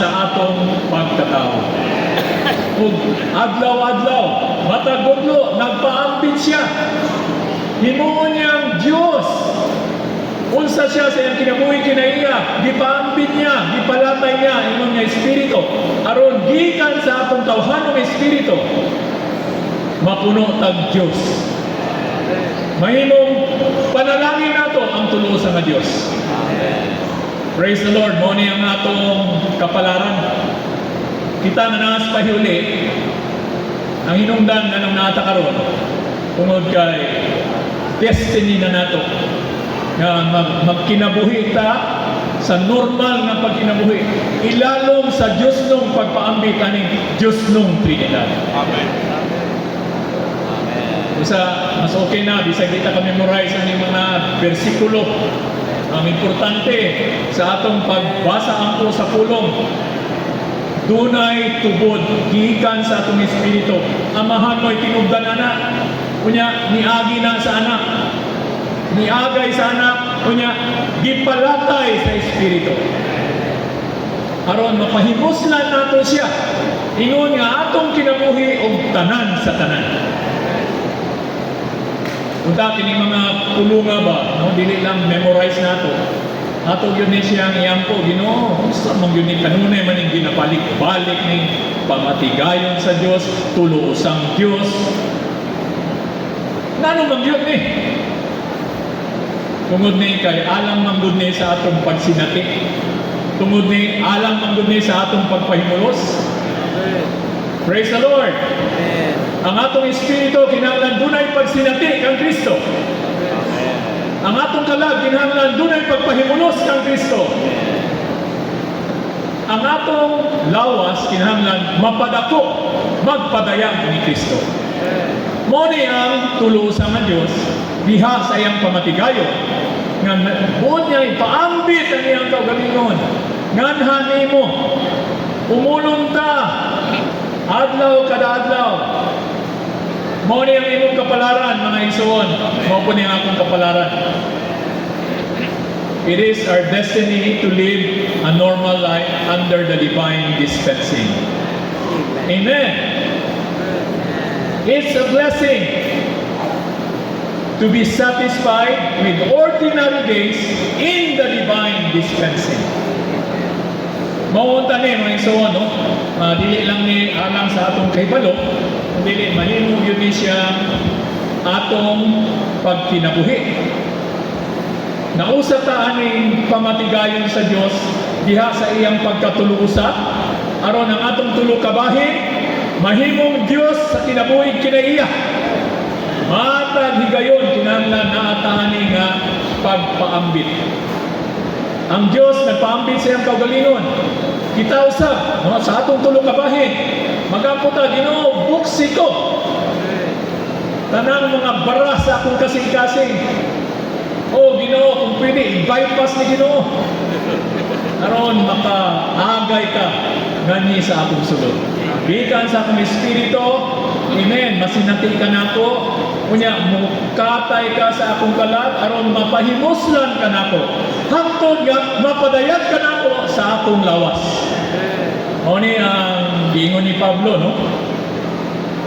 sa atong pagkatao. Ug adlaw-adlaw, matagudlo, nagpaambit siya. Himuon niyang Diyos. Unsa siya sa iyang kinabuhi kinaiya, gipaambit niya, gipalatay niya ingon nga espiritu. Aron gikan sa atong tawhanong espiritu, mapuno tag Diyos. Mahimong panalangin nato ang tulo sa nga Diyos. Praise the Lord. Mo ni ang atong kapalaran. Kita nga nas pahiuli ang hinungdan nga nang nata karon tungod kay destiny na nato nga magkinabuhi ta sa normal nga pagkinabuhi, ilalom sa Diyos nung pagpaambit aning Diyos nung Trinidad. Amen. Usa mas okay na bisag kita ka memorize ang mga bersikulo. Ang importante sa atong pagbasa angko sa pulong, dunay tubod gikan sa atong espiritu. Amahan mo'y tinubdan anak, kunya niagi na sa anak, niagay sa anak, kunya gipalatay sa espiritu. Aron mapahibuslan nato siya, ingon nga atong kinabuhi og tanan sa tanan. Unta kini mga pulunga ba, no, dili lang memorize nato. Ato yun ni siyang iyampo, Ginoo, unsa man yun ni kanunay man ning ginabalik-balik ning pamatigayon sa Dios, tuloosang Dios. Ngano man yun ni? Tungod ni kay alang manggod ni sa atong pagsinati. Tungod ni alang manggod ni sa atong pagpahimulos. Praise the Lord. Amen. Ang atong espiritu kinahanglan dunay pagsinati kang Kristo. Amen. Ang atong kalag kinahanglan dunay pagpahimulos kang Kristo. Ang atong lawas kinahanglan mapadako, magpadayag ni Kristo. Mo ni ang tulo sa nga Dios diha sa iyang pamatigayon nga buot niya ipaambit ang iyang kaugalingon. Nganhan nimo umulong ta adlaw kada adlaw. Mao ni ang imong kapalaran, mga igsoon. Mao po ni ang akong kapalaran. It is our destiny to live a normal life under the divine dispensing. Amen. It's a blessing to be satisfied with ordinary days in the divine dispensing. Mauunta ni mga igsoon, no? Dili lang ni alang sa atong kahibalo, dili mahimo yun ni siya atong pagkinabuhi. Nausa ta aning pamatigayon sa Dios diha sa iyang pagkatulusa aron ang atong tulo kabahin mahimong Dios sa kinabuhi kinaiya. Matag higayon kinahanglan naata ani nga pagpaambit. Ang Dios nagpaambit sa iyang kaugalingon. Kita usab no, sa atong tulo kabahin magaputa, Ginoo, buksi ko tanang mga bara sa akong kasing-kasing. Oh, Ginoo, kung pwede, bypass ni Ginoo aron makaagay ka gani sa akong sulod. Bikan sa akong espiritu, amen, masinati ka nako, kunya mukatay ka sa akong kalat aron mapahimuslan ka nako hangtod nga mapadayag ka nako sa akong lawas. O ni ang giingon ni Pablo, no?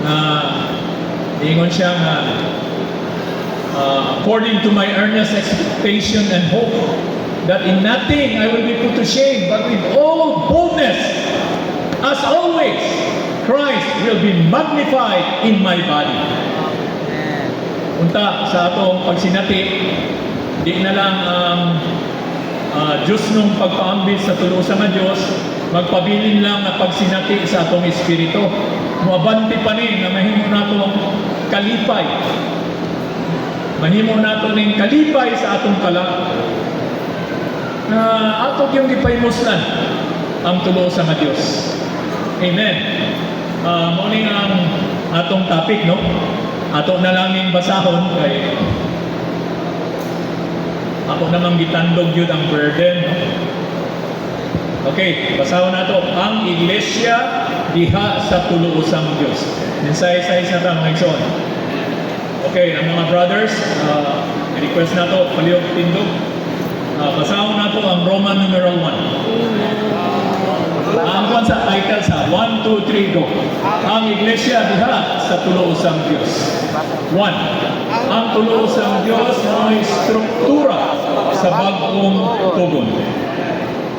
Na giingon siya nga according to my earnest expectation and hope that in nothing I will be put to shame, but with all boldness, as always, Christ will be magnified in my body. Unta sa atong pagsinati, di na lang ang Diyos nung pagpaambit sa tulusa nga Diyos, magpabilin lang na pagsinati sa atong espiritu. Mabanti pa ni na mahimo natong kalipay. Mahimo nato ning kalipay sa atong kalag. Ato yung ipaymuslan ang tulusa nga Diyos. Amen. Mao ni ang atong topic, no? Ato na lang ning basahon kay ako namang gitandog yun ang burden. Okay, basahon nato ang iglesia diha sa tuluosang Diyos. Minsay-say sa ta mga igsoon. Okay, ang mga brothers, request nato palihog tindog. Basahon nato ang Roman numeral 1. Human sa title sa 1, 2, 3, go. Ang iglesia diha sa tulo usang Dios. 1. Ang tulo usang Dios mo'y struktura sa bagong tugon.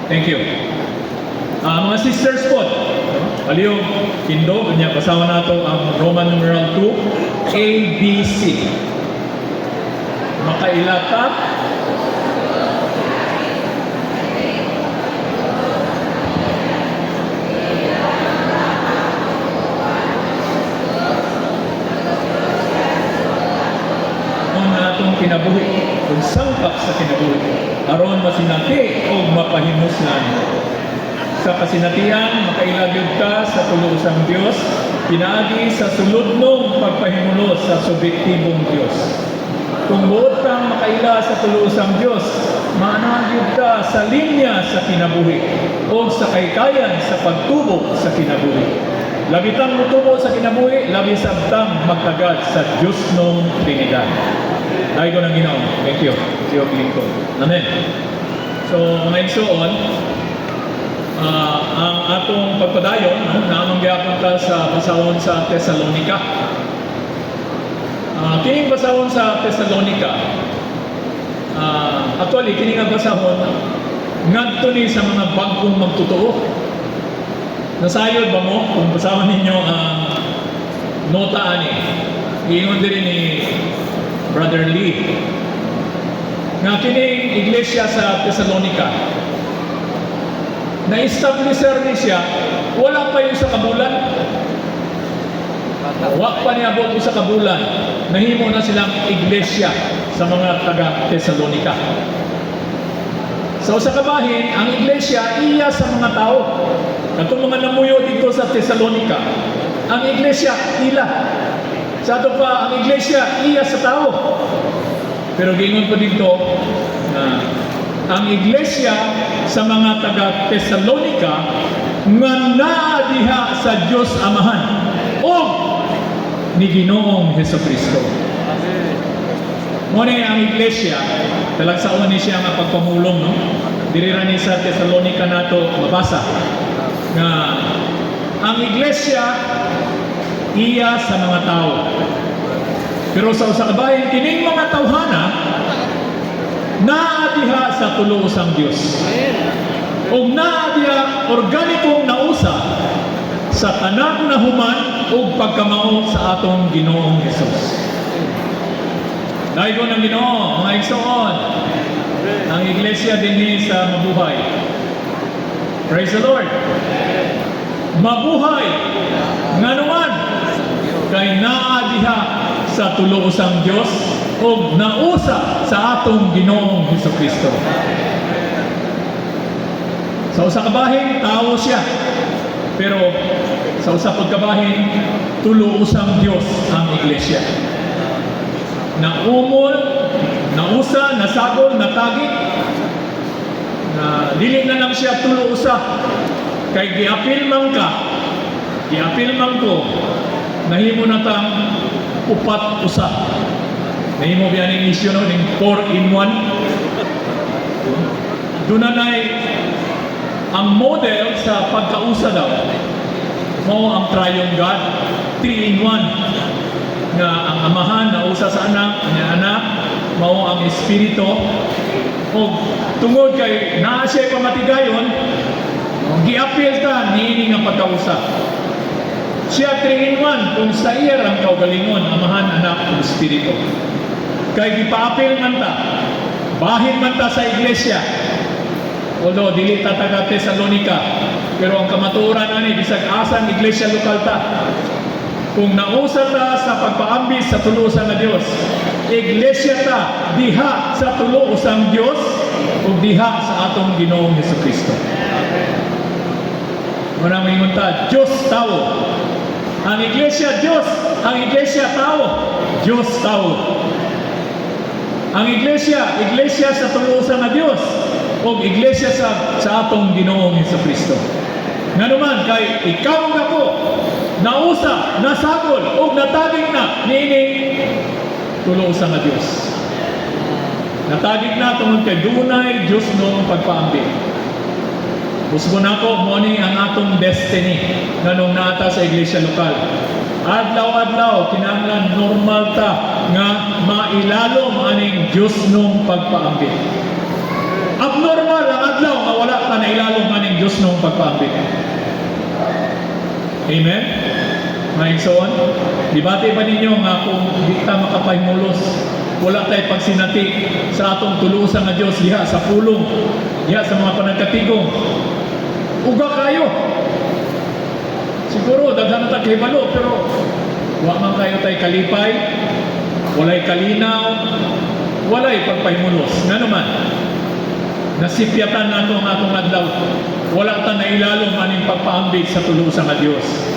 Thank you. Mga sisters po, aliw, kindo, kanya kasama nato ang Roman numeral 2, ABC. Makailata, kinabuhi, kung sangkap sa kinabuhi, aron masinati o mapahimuslan. Sa kasinatian, makailagyod ka sa tulusang Dios, pinaagi sa sulod nung pagpahimulos sa subjektibong Dios. Kung buot kang makaila sa tulusang Dios, maanagyod ka sa linya sa kinabuhi o sa kaykayan sa pagtubo sa kinabuhi. Labitang mutubo sa kinabuhi, labi sabtang magtagal sa Diyos nung Trinidad. Dahil ko ng Ginoo. Thank you. Siyok lingkod. Amen. So, mga igsoon, ang atong pagpadayon, namang gyapon ta sa basahon sa Thessalonica. Kining basahon sa Thessalonica, actually, kining nga basahon, ngadto ni sa mga bagong magtotoo. Nasayod ba mo kung basahon ninyo ang nota ani? Iingon din ni Brother Lee, nga kining iglesia sa Thessalonica, na-establisher ni siya, wala pa yung sa kabulan. Wak pa niya abot sa kabulan, nahimo na silang iglesia sa mga taga-Thessalonica. So sa kabahin, ang iglesia iya sa mga tao. Katong mga namuyo dito sa Thessalonica, ang iglesia ila. Sa ato pa, ang iglesia, iya sa tao. Pero gingon po dito na ang iglesia sa mga taga-Thessalonica nga naadiha sa Diyos Amahan o ni Ginoong Hesukristo. Muna ang iglesia, talagsaon ni siya nga pagpamulong, no? Dirira ni sa Thessalonica nato mabasa na ang iglesia iya sa mga tao. Pero sa usakabayan, kining mga tawhana, naadiha sa tulo usang Dios. O naadiha organikong nausa sa tanan na human o pagkamao sa atong Ginoong Hesus. Dahil ko ng Ginoo, mga igsoon, ang iglesia din sa mabuhay. Praise the Lord. Mabuhay nga naman kay naadiha sa tulo usang Dios o nausa sa atong Ginoong Hesukristo. Sa usa ka bahin, tao siya. Pero sa usa pagkabahin, tulo usang Dios ang iglesia. Naumol, nausa, nasagol, natagit, na dili na lang siya tulo usa. Kay giapil man ka, giapil man ko, nahimo na tang upat usa. Nahimo biya ning isyu no ning 4-in-1. Dunay ang model sa pagkausa daw. Mao ang triune God, 3-in-1. Nga ang amahan na usa sa anak, ang anak mao ang espiritu. O tungod kay naa siya pamatigayon, giapil ta niini nga pagkausa. Siya 3-in-1 kung sa iya ang kaugalingon, amahan, anak, ug espiritu. Kay gipaapil man ta, bahin man ta sa iglesia. Although dili ta taga Thessalonica, pero ang kamatuoran ani bisag asang iglesia lokal ta. Kung nausa ta sa pagpaambis sa tulo usang Dios, iglesia ta diha sa tulo usang Dios ug diha sa atong Ginoong Hesukristo. Muna maingon ta, Diyos tao. Ang iglesia Diyos, ang iglesia tao, Diyos tao. Ang iglesia, iglesia sa tulo usang Dios o iglesia sa atong Ginoong Hesukristo. Nga naman kay ikaw nga ko nausa, nasagol o natagig na niining tulo usang Dios. Natagig na tungod kay dunay Diyos nung pagpaambi. Usbo na ko, mo ni ang atong destiny nganong naata sa iglesia lokal. Adlaw-adlaw, kinahanglan normal ta nga mailalom aning Diyos nung pagpaambit. Abnormal ang adlaw nga wala ta na ilalom aning Diyos nung pagpaambit. Amen? Maigsoon, dibati ba ninyo nga kung di ta makapahimulos, wala tayo pagsinati sa atong tulusan nga Diyos diha sa pulong, diha sa mga panagkatigong. Uga kayo. Siguro, daghan na taghibalo, pero wa man kayo tayo kalipay, walay kalinaw, walay pagpahimulos. Nga naman, nasipyatan nato ang atong adlaw. Wala ta na ilalom aning pagpaambit sa tulusan nga Diyos.